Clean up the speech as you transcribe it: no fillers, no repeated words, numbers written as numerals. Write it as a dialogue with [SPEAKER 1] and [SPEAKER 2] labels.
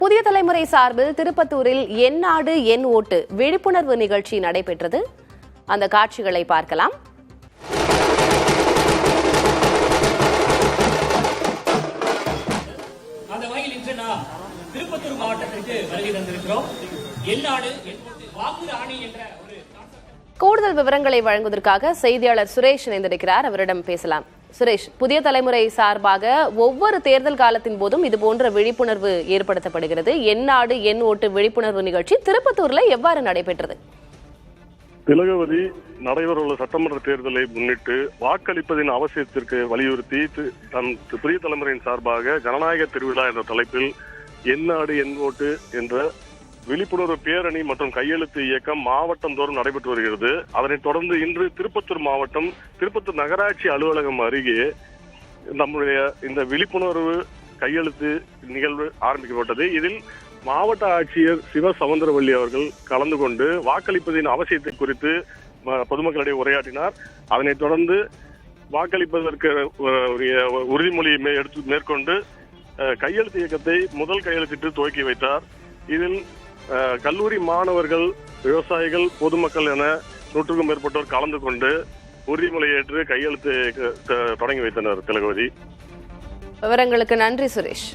[SPEAKER 1] புதிய தலைமுறை சார்பில் திருப்பத்தூரில் என் நாடு என் ஓட்டு விழிப்புணர்வு நிகழ்ச்சி நடைபெற்றது. அந்த காட்சிகளை பார்க்கலாம்.
[SPEAKER 2] அந்த வகையில் இன்று நாம் திருப்பத்தூர் மாவட்டத்திற்கு வருகை தந்திருக்கிறோம். என் நாடு என் ஓட்டு வாக்கு ராணி என்ற ஒரு
[SPEAKER 1] கூடுதல் விவரங்களை வழங்குவதற்காக செய்தியாளர் சுரேஷ் இணைந்திருக்கிறார். அவரிடம் பேசலாம். சுரேஷ், புதிய தலைமுறை சார்பாக ஒவ்வொரு தேர்தல் காலத்தின் போதும் இதுபோன்ற விழிப்புணர்வு ஏற்படுத்தப்படுகிறது. என் நாடு என் ஓட்டு விழிப்புணர்வு நிகழ்ச்சி திருப்பத்தூர்ல எவ்வாறு நடைபெற்றது?
[SPEAKER 3] திலகவதி நடைபெறவுள்ள சட்டமன்ற தேர்தலை முன்னிட்டு வாக்களிப்பதின் அவசியத்திற்கு வலியுறுத்தி புதிய தலைமுறையின் சார்பாக ஜனநாயக திருவிழா என்ற தலைப்பில் என் நாடு என் ஓட்டு என்ற விழிப்புணர்வு பேரணி மற்றும் கையெழுத்து இயக்கம் மாவட்டம் தோறும் நடைபெற்று வருகிறது. அதனைத் தொடர்ந்து இன்று திருப்பத்தூர் மாவட்டம் திருப்பத்தூர் நகராட்சி அலுவலகம் அருகே நம்முடைய இந்த விழிப்புணர்வு கையெழுத்து நிகழ்வு ஆரம்பிக்கப்பட்டது. இதில் மாவட்ட ஆட்சியர் சிவ சவுந்தரவல்லி அவர்கள் கலந்து கொண்டு வாக்களிப்பதின் அவசியத்தை குறித்து பொதுமக்களிடையே உரையாற்றினார். அதனைத் தொடர்ந்து வாக்களிப்பதற்கு உறுதிமொழி மேற்கொண்டு கையெழுத்து இயக்கத்தை முதல் கையெழுத்திட்டு துவக்கி வைத்தார். இதில் கல்லூரி மாணவர்கள், விவசாயிகள், பொதுமக்கள் என 100க்கும் மேற்பட்டோர் கலந்து கொண்டு உறுதிமொழி ஏற்று கையெழுத்து தொடங்கி வைத்தனர். திலகவதி,
[SPEAKER 1] விவரங்களுக்கு நன்றி சுரேஷ்.